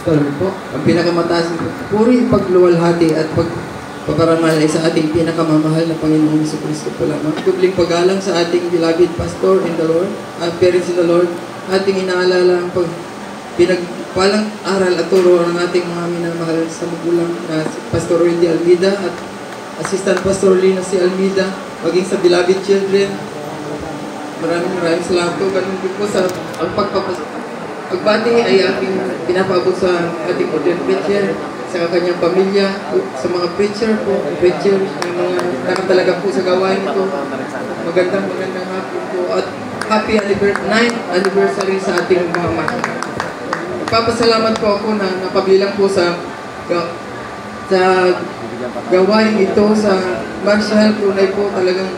Pastor po, ang pinakamataas na puri, pagluwalhati at pagpaparangal ay sa ating pinakamamahal na Panginoong Jesucristo po lamang. Dubling paggalang sa ating beloved Pastor in the Lord, parents in the Lord, ating inaalala ang pinagpalang aral at turo ng ating mga minamahal sa magulang na si Pastor Wendy Almeida at Assistant Pastor Lina C. Almeida, maging sa beloved children. Maraming salamat po. Ganun din po sa pagbati ay aking pinapaabot sa ating ordained preacher, sa kanyang pamilya, sa mga preacher po, yung mga nakatalaga po sa gawain ito. Magandang hapon po at happy 9th anniversary sa ating mga mahal. Nagpapasalamat po ako na napabilang po sa gawain ito sa Marshall. Tunay po talagang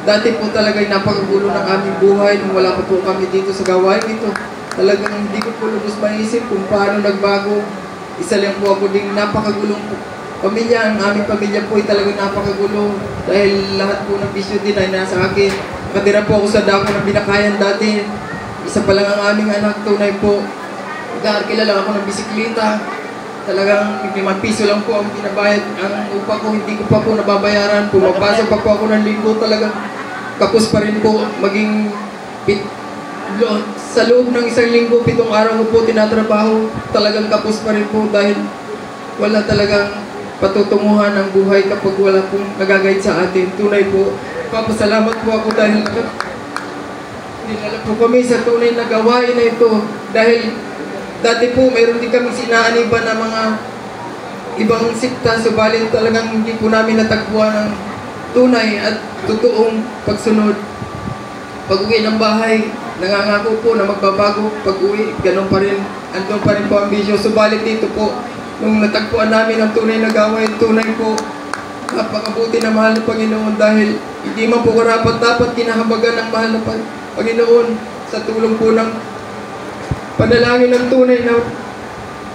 dati po talagang napakagulo ng aming buhay nung wala pa po kami dito sa gawain ito. Talagang hindi ko po lubos maisip kung paano nagbago. Isa lang po ako ding napakagulong pamilya. Ang aming pamilya po ay talagang napakagulo dahil lahat po ng bisyo din ay nasa akin. Nakatira po ako sa dako ng Binakayan dati. Isa pa lang ang aming anak. Tunay po, nag-aarkila lang ako ng bisikleta. Talagang 5 piso lang po ang binabayad. Ang upa ko, hindi ko pa po nababayaran. Pumapasok pa po ako ng linggo. Talagang kapos pa rin po maging sa loob ng 1 linggo, 7 araw ko po tinatrabaho. Talagang kapos pa rin po dahil wala talagang patutunguhan ang buhay kapag wala pong nagagayad sa atin. Tunay po, papasalamat po ako dahil dinala po kami sa tunay na gawain na ito. Dahil dati po mayroon din kami sinaaniban na mga ibang sikta, subalit talagang hindi po namin natagpuan ng tunay at totoong pagsunod. Pag-uwi ng bahay, nangangako po na magbabago. Pag-uwi, ganun pa rin, andun pa rin po ang bisyo. Subalit dito po, nung natagpuan namin ang tunay na gawain, tunay po, napakabuti na mahal ng Panginoon dahil hindi man po karapat-dapat kinahabagan ng mahal ng Panginoon sa tulong po ng panalangin ng tunay na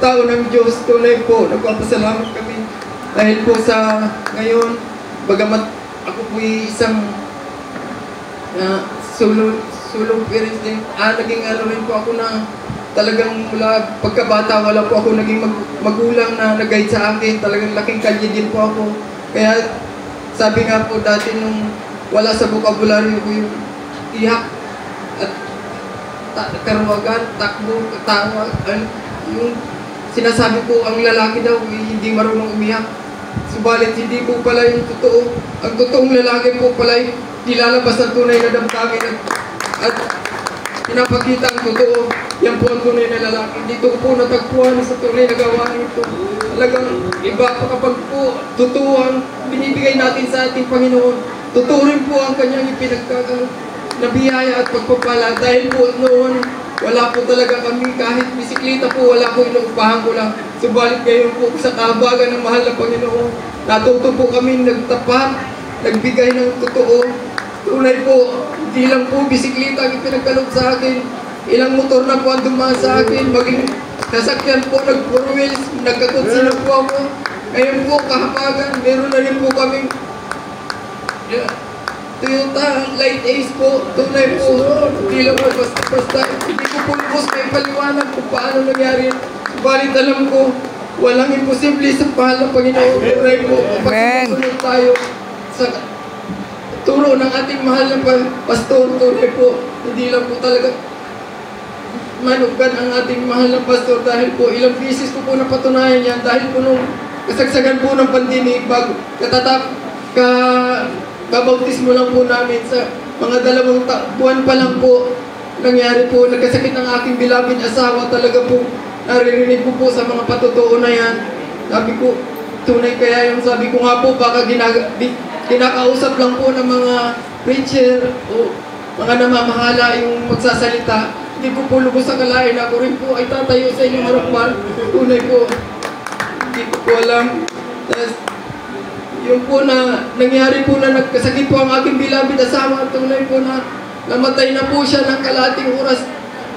tao ng Diyos. Tunay po, nagpapasalamat kami dahil po sa ngayon, bagamat ako po isang sulong parents din, naging rin po ako na talagang mula pagkabata, wala po ako naging magulang na nag-guide sa akin. Talagang laking kalye din po ako. Kaya sabi nga po dati nung wala sa vocabulary ko yung tiyak at karawagan, takbo, tawag, yung sinasabi ko ang lalaki daw hindi marunong umiyak. Subalit hindi po pala yung totoo. Ang totoong lalaki po pala yung nilalabas ang tunay na damdamin at pinapakita ang totoo. Yan po ang tunay na lalaki. Dito po natagpuan sa tunay na gawain ito. Talagang iba kapag po totoo ang binibigay natin sa ating Panginoon. Totoo rin po ang kanyang ipinagkagal na biyaya at pagpapala. Dahil po noon, wala po talaga kami kahit bisikleta po, wala po, inuupahan ko lang. Subalit ngayon po sa kahabagan ng mahal na Panginoon, natuto po kami nagtapat, nagbigay ng totoo. Tunay po, hindi lang po bisikleta ang ipinagkaloob sa akin. Ilang motor na po ang dumaan sa akin, maging nasakyan po, nag-4 wheels, nagkakutsi na po ako. Ngayon po, kahabagan, meron na rin po kaming Toyota Light Ace po. Tunay po, hindi lang po basta-basta. Hindi ko po lubos may paliwanag kung paano nangyari. Subalit alam ko, walang imposible sa mahal ng Panginoon. Tunay po, kapag susunod tayo sa turo ng ating mahal ng pastor, tunay po, hindi lang po talaga manugan ang ating mahal ng pastor dahil po ilang beses ko po napatunayan yan dahil po nung kasagsagan po ng pandemic bago kabautismo lang po namin sa mga 2 buwan pa lang po nangyari po, nagkasakit ng aking beloved asawa. Talaga po naririnig ko po sa mga patotoo na yan. Sabi ko, tunay kaya yung sabi ko nga po, baka kinakausap lang po ng mga preacher o mga namamahala yung magsasalita. Hindi ko po lubos sa kalain. Ako rin po ay tatayo sa inyong harapan. Tunay po, hindi ko po alam. Yung po na nangyari po na nagkasakit po ang aking beloved asawa. Tunay po na namatay na po siya ng kalahating oras.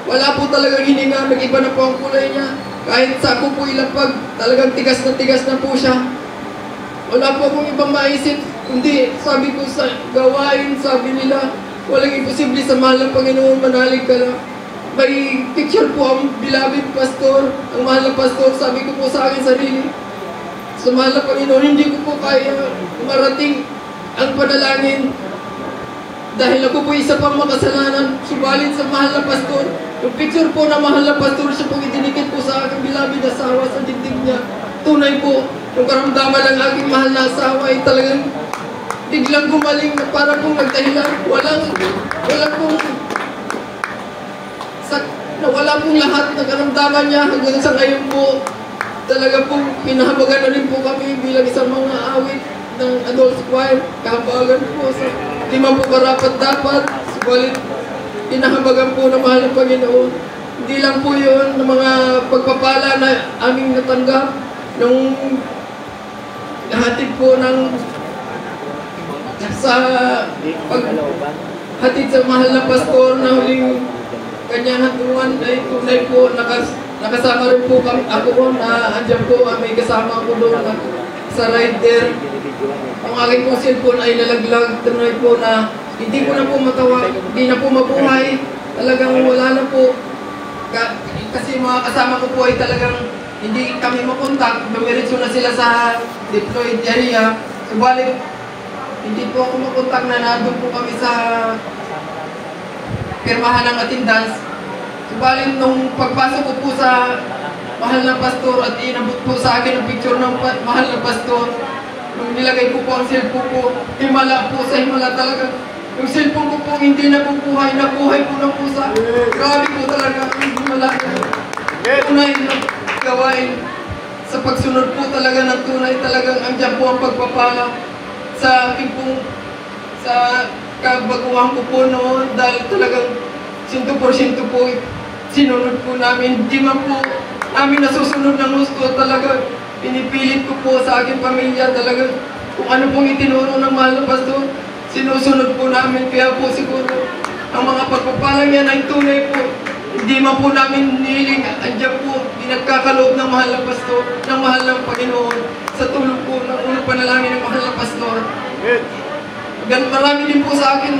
Wala po talagang hininga. Nag-iba na po ang kulay niya. Kahit sa ako po ilapag, talagang tigas na po siya. Wala po akong ibang maisip. Kundi sabi ko sa gawain, sabi nila, walang imposible sa mahal ng Panginoon, manalig ka lang. may picture po ang beloved pastor, ang mahal na pastor. Sabi ko po sa akin sarili, sa mahal na Panginoon, hindi ko po kaya marating ang panalangin dahil ako po isa pang makasalanan. Subalit sa mahal na pastor, yung picture po na mahal na pastor, siya po itinikit po sa aking beloved asawa sa dibdib niya. Tunay po, yung karamdaman ng aking mahal na asawa ay talagang biglang gumaling na para pong nagdahilan. Wala pong lahat ng karamdaman niya hanggang sa ngayon po. Talaga pong pinahabagan na rin po kami bilang isang mga awit ng adult choir. Kahabagan po sa lima po karapat dapat. Subalit, pinahabagan po ng mahal ng Panginoon. Hindi lang po yun ng mga pagpapala na aming natanggap nung hatid po ng hatid sa mahal na pastor na huling kanyang hatungan ay tunay po, nakasama rin po kami, ako po na andyan po, may kasama ako doon sa rider. Ang aking po cellphone ay nalaglag, tunay po na hindi ko na po matawa, hindi na po mabuhay, talagang wala na po. Kasi mga kasama ko po ay talagang hindi kami makontak, dumiretso na sila sa deployed area. Subalit, hindi po ako makontak na nandun po kami sa pirmahan ng attendance. Subalit nung pagpasok ko po sa mahal na pastor at inabot po sa akin ang picture ng mahal na pastor, nung nilagay ko po ang cellphone ko, himala po sa himala talaga. Yung cellphone ko po hindi nabubuhay, nabuhay po ng pusa. Grabe po talaga ang himala. Tunay na gawain. Sa pagsunod po talaga ng tunay, talagang andyan po ang pagpapala sa aking pong sa kabaguhan ko po noon dahil talagang 100% po sinunod po namin. Di man po namin nasusunod ng gusto, talaga pinipilit ko po sa aking pamilya talaga kung ano pong itinuro ng mahal na pastor, sinusunod po namin. Kaya po siguro ang mga pagpapalang yan ay tunay po. Hindi man po namin nihiling, andyan po, pinagkakaloob ng mahal na pastor, ng mahal ng Panginoon sa tulong po ng unang panalangin ng mahal na pastor. Marami din po sa akin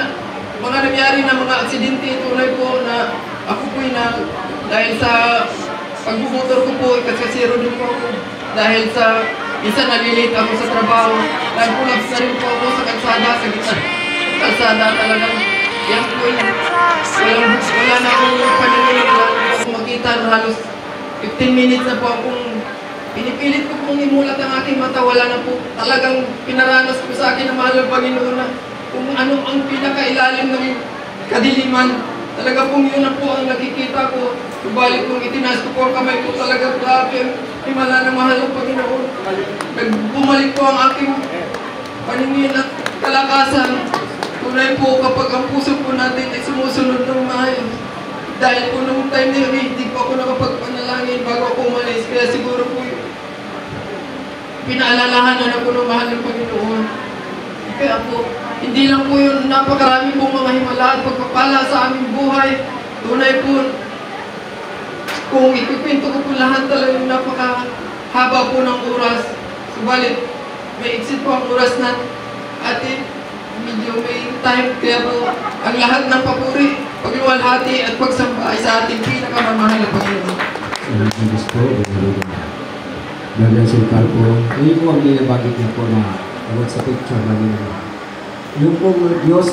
mga nangyari na mga aksidente, tunay po na ako po dahil sa pagbumotor ko po, ikasasiro din po ako. Dahil sa isa nalilate ako sa trabaho, nag-collapse na rin po ako sa kalsada, sa gitna. Kalsada talagang, yan po yun. Wala na akong paningin, wala na akong makita na halos 15 minutes na po akong pinipilit ko pong imulat ang aking mata, wala na po. Talagang pinaranas po sa akin ng mahal ng Panginoon na kung ano ang pinakailalim ng kadiliman. Talaga pong yun na po ang nakikita ko. Subalit kung itinaas ko po ang kamay ko, talaga grabe ang himala ng mahal ng Panginoon. Nagbumalik po ang aking paningin at kalakasan. Tunay po kapag ang puso po natin ay sumusunod ng maayos. Dahil po nung time na yun, hindi po ako nakapagpanalangin bago ako umalis. Kaya siguro po pinaalalahanan ako ng mahal ng Panginoon. Kaya po, hindi lang po yun, napakarami pong mga himala at pagpapala sa aming buhay. Tunay po, kung ipikwento ko po lahat talagang napakahaba po ng oras. Subalit, may exit po ang oras na atin. Medyo may time, kaya po ang lahat ng papuri, pagluwalhati at pagsamba ay sa ating pinakamamahal na Panginoon. Salamat po, Brother Sultan po. Ngayon po ang binabagit niya po na about sa picture na yung pong Diyos